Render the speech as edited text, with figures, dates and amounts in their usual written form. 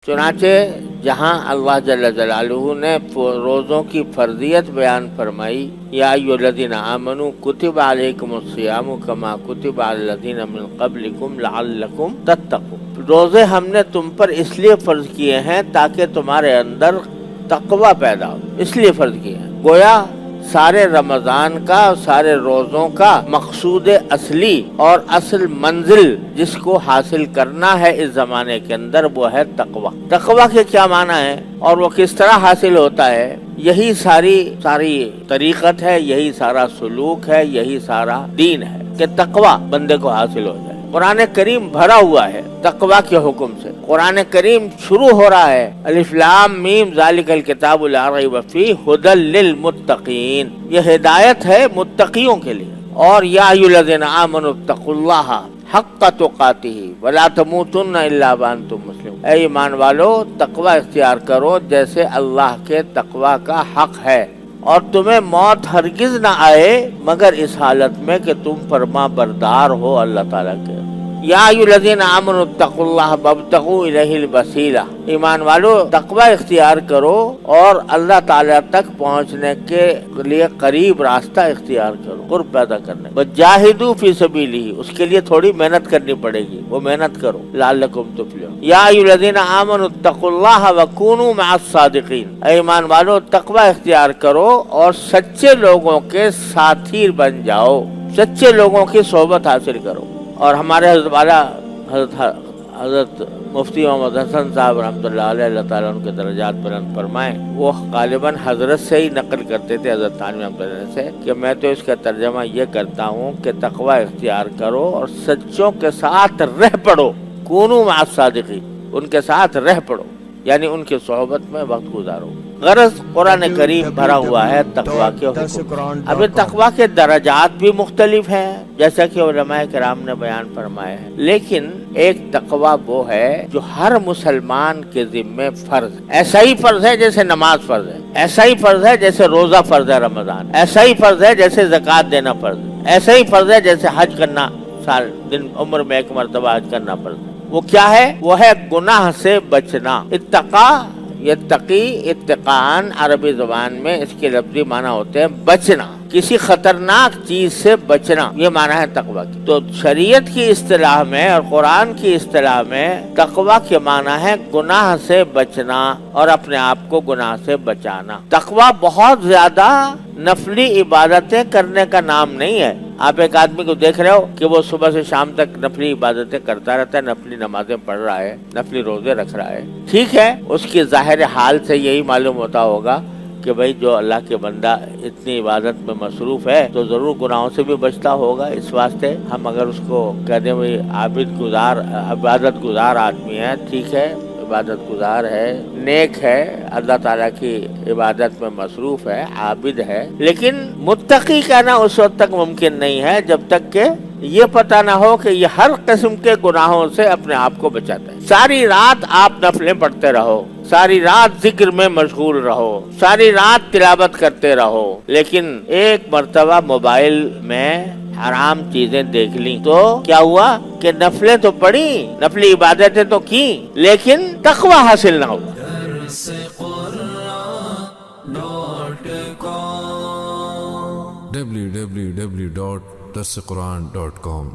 چنانچہ جہاں اللہ جل جلالہ نے روزوں کی فرضیت بیان فرمائی، یا ایھا الذین آمنوا کتب علیکم الصیام کما کتب علی الذین من قبلکم لعلکم تتقون، روزے ہم نے تم پر اس لیے فرض کیے ہیں تاکہ تمہارے اندر تقوی پیدا ہو، اس لیے فرض کیے ہیں۔ گویا سارے رمضان کا، سارے روزوں کا مقصود اصلی اور اصل منزل جس کو حاصل کرنا ہے اس زمانے کے اندر وہ ہے تقوی۔ تقوی کے کیا معنی ہے اور وہ کس طرح حاصل ہوتا ہے، یہی ساری طریقت ہے، یہی سارا سلوک ہے، یہی سارا دین ہے کہ تقوی بندے کو حاصل ہو جائے۔ قرآن کریم بھرا ہوا ہے تقوی کے حکم سے۔ قرآن کریم شروع ہو رہا ہے الف لام میم ذالک الکتاب لا ریب فیہ ھدی للمتقین، یہ ہدایت ہے متقیوں کے لیے۔ اور یا ایھا الذین آمنوا اتقوا اللہ حق تقاتہ ولا تموتن الا وانتم مسلمون، اے ایمان والو تقوی اختیار کرو جیسے اللہ کے تقوی کا حق ہے، اور تمہیں موت ہرگز نہ آئے مگر اس حالت میں کہ تم فرما بردار ہو اللہ تعالیٰ کے۔ یا ایھا الذین آمنوا اتقوا اللہ وابتغوا الیہ الوسیلہ، ایمان والو تقوی اختیار کرو اور اللہ تعالیٰ تک پہنچنے کے لیے قریب راستہ اختیار کرو، قرب پیدا کرنے۔ وجاہدوا فی سبیلہ، اس کے لیے تھوڑی محنت کرنی پڑے گی، وہ محنت کرو لعلکم تفلحون۔ یا ایھا الذین آمنوا اتقوا اللہ وکونوا مع الصادقین، اے ایمان والو تقوی اختیار کرو اور سچے لوگوں کے ساتھی بن جاؤ، سچے لوگوں کی صحبت حاصل کرو۔ اور ہمارے حضرت والا حضرت مفتی محمد حسن صاحب رحمۃ اللہ علیہ، اللہ تعالیٰ ان کے درجات بلند فرمائیں، وہ غالباً حضرت سے ہی نقل کرتے تھے، حضرت تھانوی رحمۃ اللہ علیہ سے، کہ میں تو اس کا ترجمہ یہ کرتا ہوں کہ تقوی اختیار کرو اور سچوں کے ساتھ رہ پڑو، کونوا مع الصادقین، ان کے ساتھ رہ پڑو، یعنی ان کی صحبت میں وقت گزارو۔ غرض قرآن کریم بھرا ہوا ہے تقوی کے حکم۔ اب تقوی کے درجات بھی مختلف ہیں جیسا کہ علماء کرام نے بیان فرمائے ہیں، لیکن ایک تقوی وہ ہے جو ہر مسلمان کے ذمے فرض ہے، ایسا ہی فرض ہے جیسے نماز فرض ہے، ایسا ہی فرض ہے جیسے روزہ فرض ہے رمضان، ایسا ہی فرض ہے جیسے زکوٰۃ دینا فرض ہے، ایسا ہی فرض ہے جیسے حج کرنا، سال دن عمر میں ایک مرتبہ حج کرنا فرض ہے۔ وہ کیا ہے؟ وہ ہے گناہ سے بچنا۔ اتقا، یتقی، اتقان عربی زبان میں اس کے لفظی معنی ہوتے ہیں بچنا، کسی خطرناک چیز سے بچنا، یہ معنی ہے تقوی کی۔ تو شریعت کی اصطلاح میں اور قرآن کی اصطلاح میں تقوی کے معنی ہے گناہ سے بچنا اور اپنے آپ کو گناہ سے بچانا۔ تقوی بہت زیادہ نفلی عبادتیں کرنے کا نام نہیں ہے۔ آپ ایک آدمی کو دیکھ رہے ہو کہ وہ صبح سے شام تک نفلی عبادتیں کرتا رہتا ہے، نفلی نمازیں پڑھ رہا ہے، نفلی روزے رکھ رہا ہے، ٹھیک ہے، اس کی ظاہر حال سے یہی معلوم ہوتا ہوگا کہ بھئی جو اللہ کے بندہ اتنی عبادت میں مصروف ہے تو ضرور گناہوں سے بھی بچتا ہوگا۔ اس واسطے ہم اگر اس کو کہہ دیں بھئی عبادت گزار آدمی ہے، ٹھیک ہے، عبادت گزار ہے، نیک ہے، اللہ تعالیٰ کی عبادت میں مصروف ہے، عابد ہے، لیکن متقی کہنا اس وقت تک ممکن نہیں ہے جب تک کہ یہ پتہ نہ ہو کہ یہ ہر قسم کے گناہوں سے اپنے آپ کو بچاتا ہے۔ ساری رات آپ نفلیں پڑھتے رہو، ساری رات ذکر میں مشغول رہو، ساری رات تلاوت کرتے رہو، لیکن ایک مرتبہ موبائل میں حرام چیزیں دیکھ لیں تو کیا ہوا کہ نفلیں تو پڑھی، نفلی عبادتیں تو کی، لیکن تقوی حاصل نہ ہوا۔ www.darsequran.com